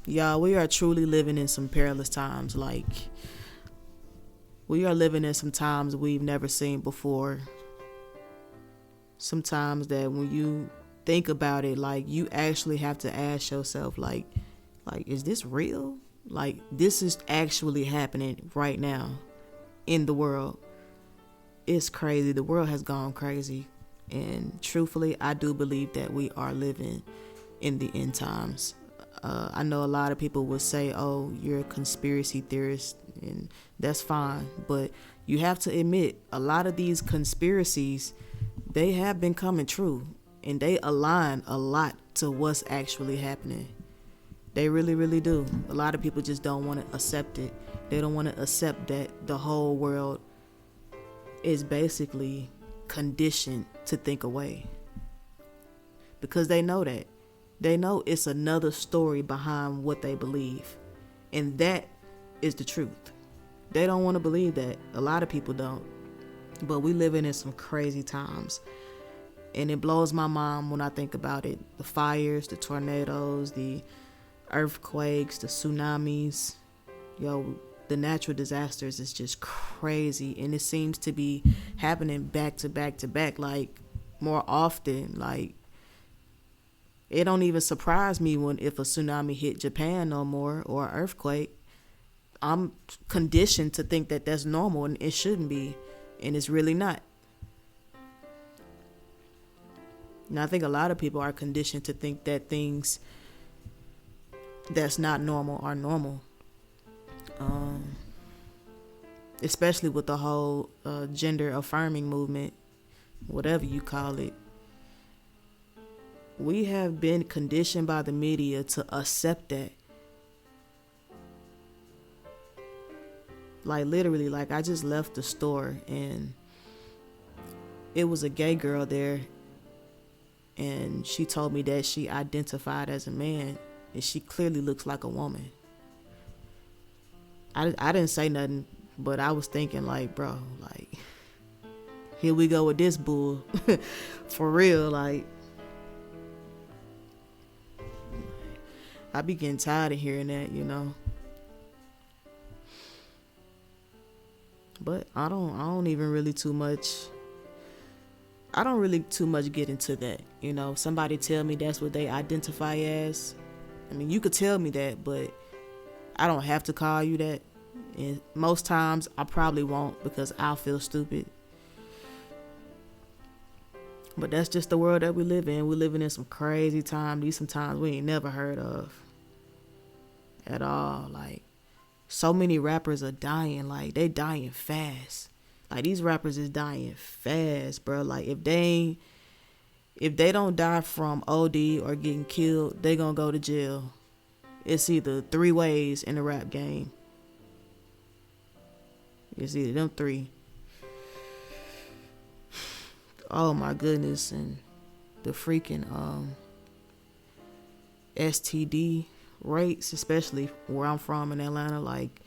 Y'all, we are truly living in some perilous times. Like, we are living in some times we've never seen before. Sometimes that when you think about it, like, you actually have to ask yourself, like, is this real? Like, this is actually happening right now in the world. It's crazy. The world has gone crazy. And truthfully, I do believe that we are living in the end times. I know a lot of people will say, oh, you're a conspiracy theorist, and that's fine. But you have to admit, a lot of these conspiracies, they have been coming true. And they align a lot to what's actually happening. They really, really do. A lot of people just don't want to accept it. They don't want to accept that the whole world is basically conditioned to think away. Because they know that. They know it's another story behind what they believe. And that is the truth. They don't want to believe that. A lot of people don't. But we living in some crazy times. And it blows my mind when I think about it. The fires, the tornadoes, the earthquakes, the tsunamis. The natural disasters is just crazy. And it seems to be happening back to back to back, like, more often. Like, it don't even surprise me if a tsunami hit Japan no more, or an earthquake. I'm conditioned to think that that's normal, and it shouldn't be, and it's really not. And I think a lot of people are conditioned to think that things that's not normal are normal. Especially with the whole gender affirming movement, whatever you call it. We have been conditioned by the media to accept that. Like, literally, like, I just left the store and it was a gay girl there, and she told me that she identified as a man and she clearly looks like a woman. I didn't say nothing, but I was thinking, like, bro, like, here we go with this bull. For real, like, I be getting tired of hearing that, But I don't even really too much. I don't really too much get into that. Somebody tell me that's what they identify as. I mean, you could tell me that, but I don't have to call you that. And most times I probably won't, because I'll feel stupid. But that's just the world that we live in. We're living in some crazy times. These some times we ain't never heard of at all. Like, so many rappers are dying. Like, they dying fast. Like, these rappers is dying fast, bro. Like, if they don't die from OD or getting killed, they gonna go to jail. It's either three ways in the rap game. It's either them three. Oh my goodness. And the freaking STD rates, especially where I'm from in Atlanta, like,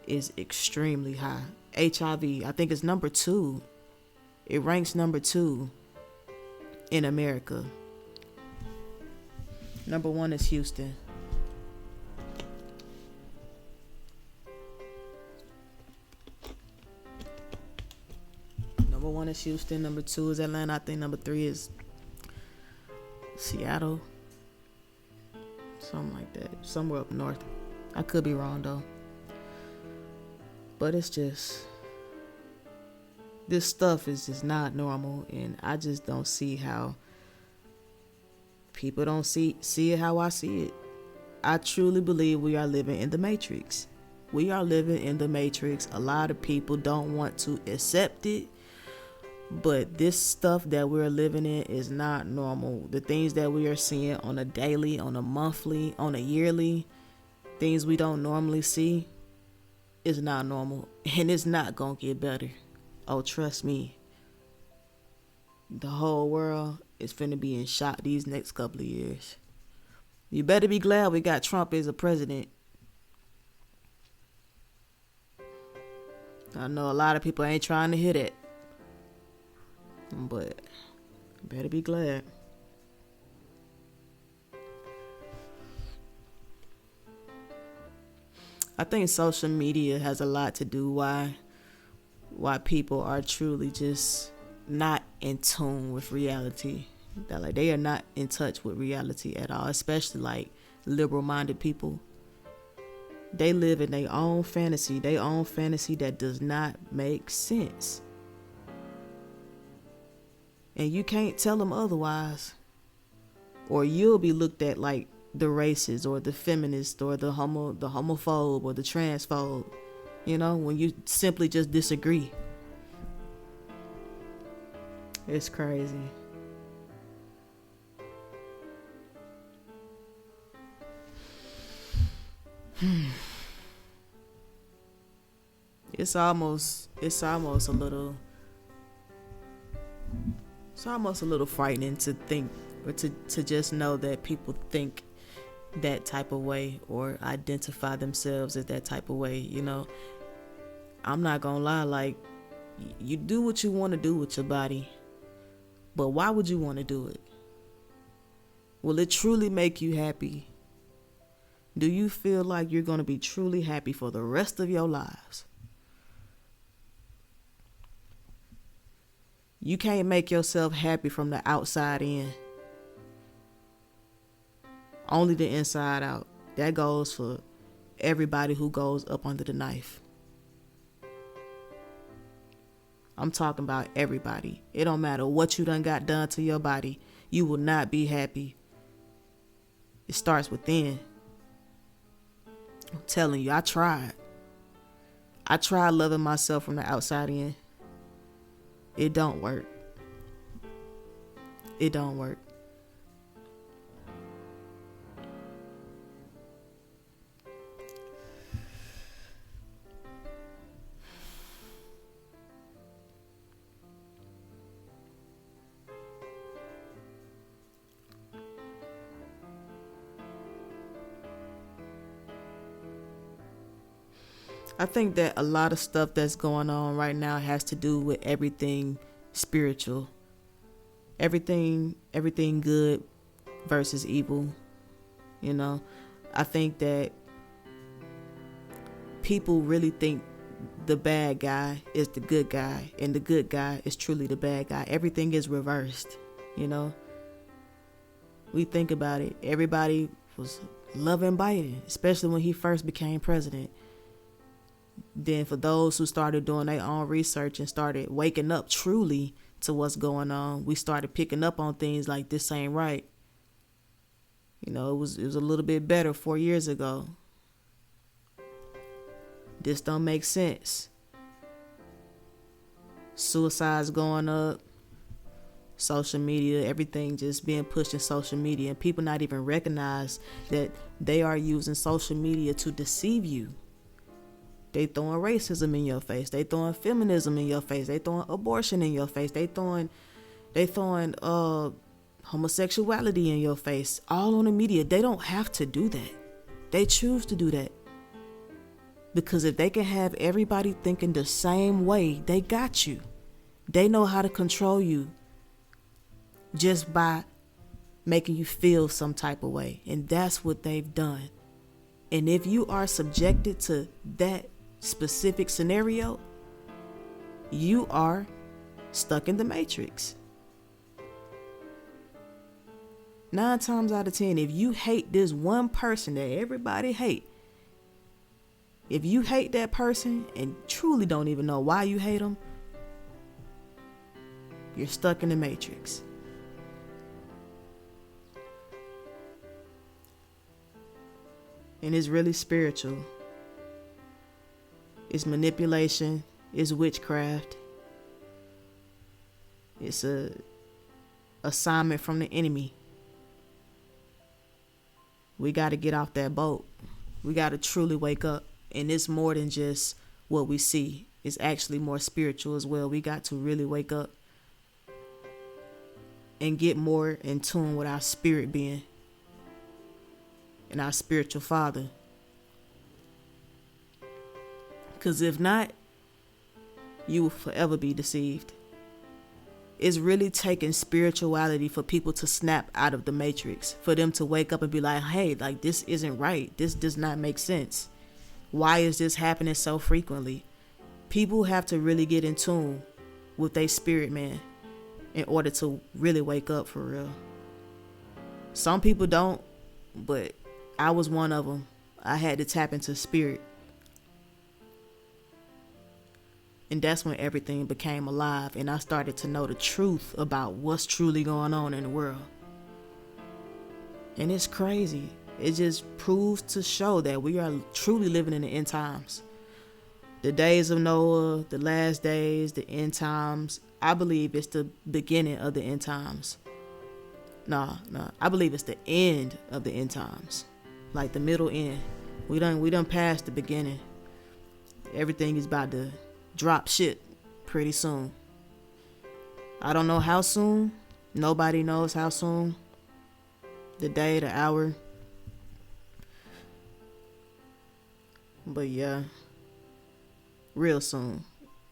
is extremely high. HIV, I think it's number 2. It ranks number 2 in America. Number 1 is Houston. Number 1 is Houston. Number 2 is Atlanta. I think number 3 is Seattle. Something like that. Somewhere up north. I could be wrong, though. But it's just, this stuff is just not normal. And I just don't see how people don't see it how I see it. I truly believe we are living in the Matrix. We are living in the Matrix. A lot of people don't want to accept it. But this stuff that we're living in is not normal. The things that we are seeing on a daily, on a monthly, on a yearly, things we don't normally see, is not normal. And it's not going to get better. Oh, trust me. The whole world is finna be in shock these next couple of years. You better be glad we got Trump as a president. I know a lot of people ain't trying to hear that. But better be glad. I think social media has a lot to do why people are truly just not in tune with reality. That like they are not in touch with reality at all, especially like liberal minded people. They live in their own fantasy that does not make sense. And you can't tell them otherwise. Or you'll be looked at like the racist or the feminist or the homophobe or the transphobe, when you simply just disagree. It's crazy. It's almost a little frightening to think or to just know that people think that type of way or identify themselves as that type of way. I'm not gonna lie, like, you do what you want to do with your body, but why would you want to do it? Will it truly make you happy? Do you feel like you're going to be truly happy for the rest of your lives? You can't make yourself happy from the outside in. Only the inside out. That goes for everybody who goes up under the knife. I'm talking about everybody. It don't matter what you done got done to your body. You will not be happy. It starts within. I'm telling you, I tried. I tried loving myself from the outside in. It don't work. It don't work. I think that a lot of stuff that's going on right now has to do with everything spiritual. Everything good versus evil. I think that people really think the bad guy is the good guy and the good guy is truly the bad guy. Everything is reversed, We think about it. Everybody was loving Biden, especially when he first became president. Then for those who started doing their own research and started waking up truly to what's going on, we started picking up on things like this ain't right. It was a little bit better 4 years ago. This don't make sense. Suicides going up. Social media, everything just being pushed in social media, and people not even recognize that they are using social media to deceive you. They throwing racism in your face. They throwing feminism in your face. They throwing abortion in your face. They throwing homosexuality in your face. All on the media. They don't have to do that. They choose to do that. Because if they can have everybody thinking the same way, they got you. They know how to control you just by making you feel some type of way. And that's what they've done. And if you are subjected to that specific scenario, you are stuck in the matrix. 9 times out of 10, if you hate this one person that everybody hate, if you hate that person and truly don't even know why you hate them, you're stuck in the matrix. And it's really spiritual. It's manipulation. It's witchcraft. It's a assignment from the enemy. We got to get off that boat. We got to truly wake up. And it's more than just what we see. It's actually more spiritual as well. We got to really wake up and get more in tune with our spirit being and our spiritual father. Because if not, you will forever be deceived. It's really taking spirituality for people to snap out of the matrix, for them to wake up and be like, hey, like, this isn't right. This does not make sense. Why is this happening so frequently? People have to really get in tune with their spirit, man, in order to really wake up for real. Some people don't, but I was one of them. I had to tap into spirit. And that's when everything became alive and I started to know the truth about what's truly going on in the world. And it's crazy. It just proves to show that we are truly living in the end times. The days of Noah, the last days, the end times. I believe it's the beginning of the end times. Nah. I believe it's the end of the end times. Like the middle end. We done passed the beginning. Everything is about to drop shit pretty soon. I don't know how soon. Nobody knows how soon. The day, the hour. But yeah, real soon.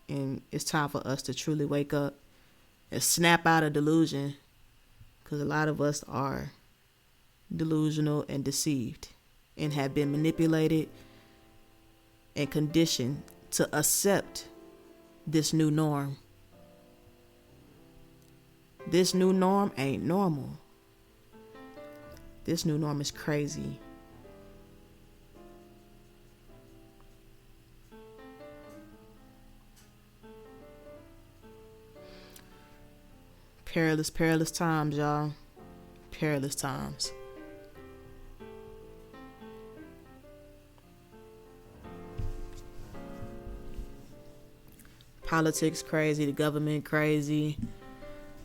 And it's time for us to truly wake up and snap out of delusion, because a lot of us are delusional and deceived and have been manipulated and conditioned to accept this new norm. This new norm ain't normal. This new norm is crazy. Perilous times, y'all. Perilous times. Politics crazy, the government crazy,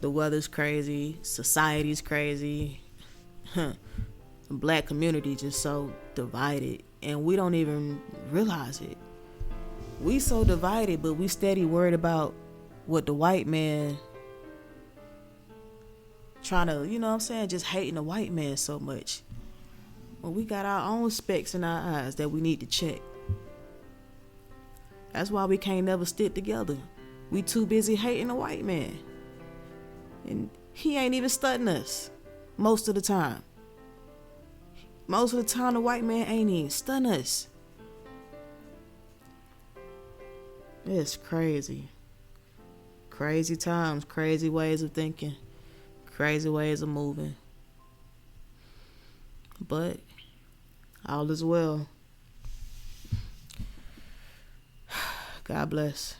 the weather's crazy, society's crazy. The black community just so divided, and we don't even realize it. We so divided, but we steady worried about what the white man trying to, you know what I'm saying, just hating the white man so much. Well, we got our own specks in our eyes that we need to check. That's why we can't never stick together. We too busy hating the white man. And he ain't even studying us most of the time. Most of the time, the white man ain't even studying us. It's crazy. Crazy times, crazy ways of thinking. Crazy ways of moving. But all is well. God bless.